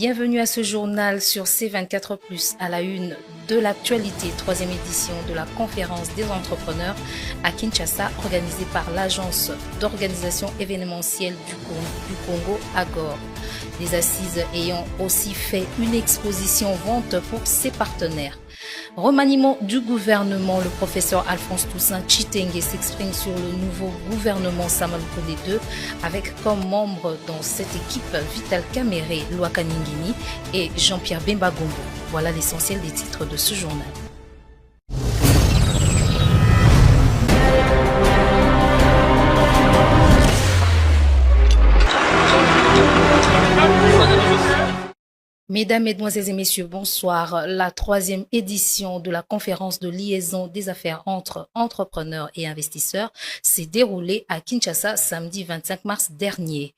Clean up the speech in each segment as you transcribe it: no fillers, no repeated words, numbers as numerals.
Bienvenue à ce journal sur C24+, à la une de l'actualité, troisième édition de la conférence des entrepreneurs à Kinshasa, organisée par l'agence d'organisation événementielle du Congo, AGOR. Les assises ayant aussi fait une exposition vente pour ses partenaires. Remaniement du gouvernement, le professeur Alphonse Toussaint Chitenge s'exprime sur le nouveau gouvernement Samuel Kodé II avec comme membres dans cette équipe Vital Kamere, Louaka Ningini et Jean-Pierre Bemba Gombo. Voilà l'essentiel des titres de ce journal. Mesdames, Mesdemoiselles et Messieurs, bonsoir. La troisième édition de la conférence de liaison des affaires entre entrepreneurs et investisseurs s'est déroulée à Kinshasa samedi 25 mars dernier.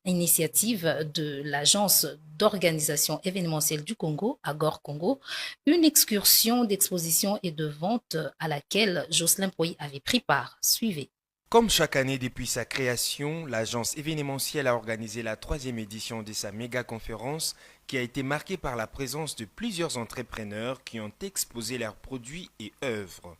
Initiative de l'agence d'organisation événementielle du Congo, AGOR Congo, une excursion d'exposition et de vente à laquelle Jocelyn Poy avait pris part. Suivez. Comme chaque année depuis sa création, l'agence événementielle a organisé la troisième édition de sa méga-conférence qui a été marquée par la présence de plusieurs entrepreneurs qui ont exposé leurs produits et œuvres.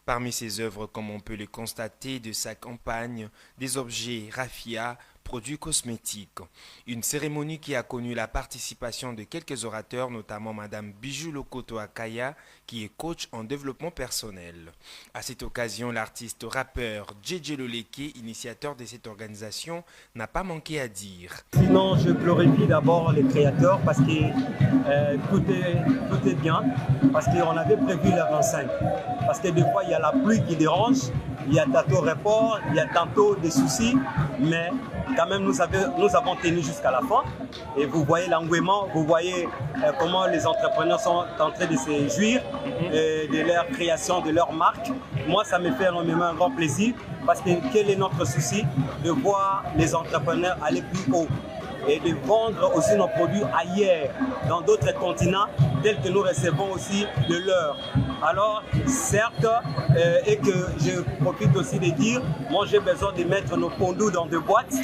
Parmi ces œuvres, comme on peut le constater de sa campagne, des objets raffia, produits cosmétiques. Une cérémonie qui a connu la participation de quelques orateurs, notamment Madame Bijou Lokoto Akaya, qui est coach en développement personnel. À cette occasion, l'artiste rappeur JJ Loleke, initiateur de cette organisation, n'a pas manqué à dire. Sinon, je glorifie d'abord les créateurs parce que tout est bien, parce qu'on avait prévu le 25. Parce que des fois, il y a la pluie qui dérange, il y a tantôt report, il y a tantôt des soucis, mais quand même, nous avons tenu jusqu'à la fin. Et vous voyez l'engouement, vous voyez comment les entrepreneurs sont en train de se jouir de leur création, de leur marque. Moi, ça me fait énormément un grand plaisir parce que quel est notre souci? De voir les entrepreneurs aller plus haut et de vendre aussi nos produits ailleurs, dans d'autres continents, tels que nous recevons aussi de leur. Alors, certes, et que je profite aussi de dire, moi j'ai besoin de mettre nos pondous dans des boîtes,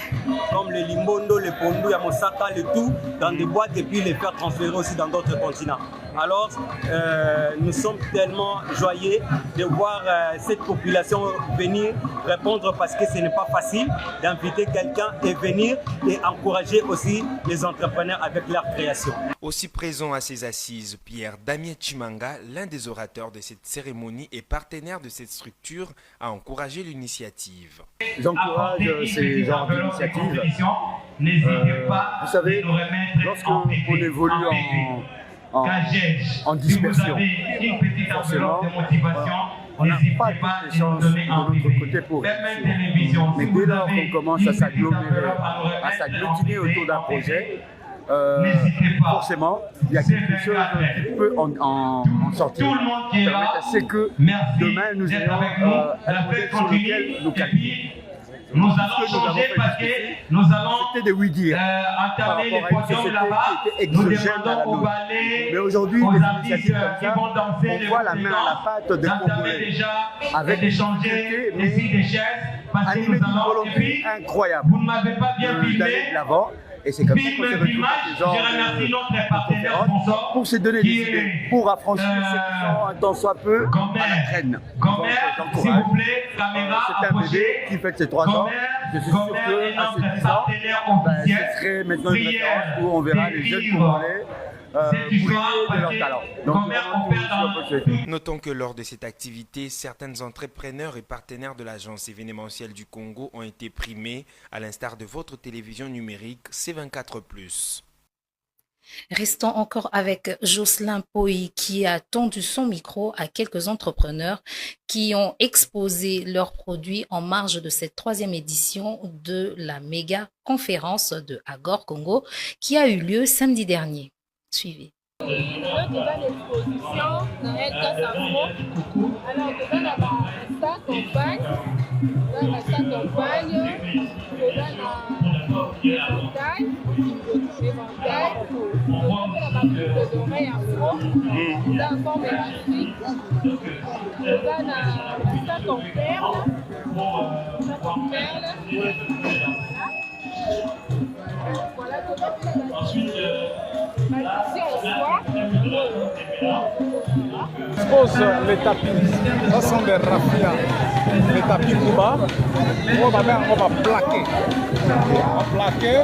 comme le Limbondo, le Pondou, Yamosaka, le tout, dans des boîtes et puis les faire transférer aussi dans d'autres continents. Alors, nous sommes tellement joyeux de voir cette population venir répondre parce que ce n'est pas facile d'inviter quelqu'un et venir et encourager aussi les entrepreneurs avec leur création. Aussi présent à ces assises, Pierre Damien Chimanga, l'un des orateurs de cette cérémonie et partenaire de cette structure, a encouragé l'initiative. J'encourage ces genres d'initiatives. Vous savez, lorsqu'on évolue en dispersion, forcément, on n'a pas toutes les chances de notre côté pour réussir. Mais dès lors qu'on commence à s'agglomérer, à s'agglutiner autour d'un projet, forcément, il y a quelque chose qui peut en sortir. C'est que demain, nous ayons un modèle sur lequel nous calquer. Nous allons changer parce que nous allons de oui dire alterner les podiums là-bas. Nous demandons au ballet, mais aujourd'hui, aux les artistes qui vont danser, on voit la main à la pâte des Congolais déjà avec d'échanger ici des chaises parce que nous allons. Et puis, incroyable. vous ne m'avez pas bien filmé. D'aller de l'avant. Et c'est comme ça qu'on se retrouve Je remercie notre partenaire sponsor pour se donner des idées, pour affranchir ceux qui sont un tant soit peu à la traîne. Gomer, s'il vous plaît, caméra c'est un bébé qui fait ses 3 ans. Je suis sûr qu'à ses 10 ans, ce serait maintenant une référence où on verra les jeunes Congolais de leur talent. Donc, notons que lors de cette activité, certains entrepreneurs et partenaires de l'agence événementielle du Congo ont été primés, à l'instar de votre télévision numérique C24+. Restons encore avec Jocelyn Poy qui a tendu son micro à quelques entrepreneurs qui ont exposé leurs produits en marge de cette troisième édition de la méga conférence de AGOR Congo qui a eu lieu samedi dernier. Suivez. Alors, ensuite, Expose les tapis. Ça sont des raffias. Les tapis Kuba. On va plaquer. On va plaquer.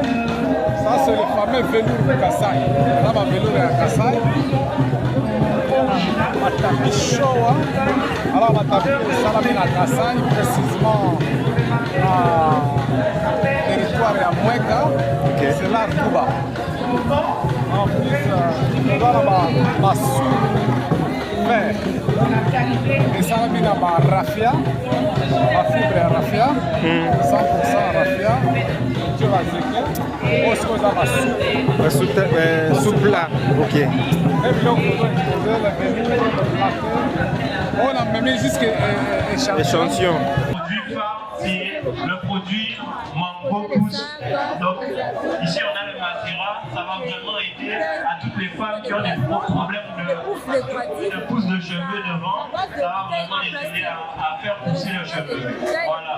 Ça, c'est le fameux velours de Kassai. Là, le velours de Kassai. On tapis chaud. Alors, on va taper Salamina Kassai, précisément à territoire à Moueka. Okay. C'est là Kuba. En plus, on va la soupe vert. Et Salamina Raffia, la fibre à Raffia, 100% Raffia. Tu vas zéker. On se pose à la soupe. La soupe là, ok. Et puis on va exposer le velours, le plaqué. On a même jusqu'à échantillon. C'est le produit Mango Pousse. Donc ici on a le Matera, ça va vraiment aider à toutes les femmes qui ont des problèmes de pousse de cheveux devant. Ça va vraiment les aider à faire pousser le cheveu. Voilà.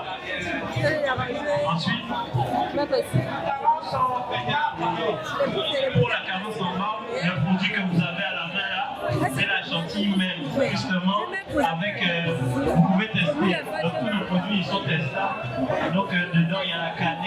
Ensuite, pour la carence en marbre, le produit que vous avez à la main là, c'est la gentille même. Justement, avec vous pouvez tester. Donc tous les produits ils sont testables. Donc dedans il y a la cannelle.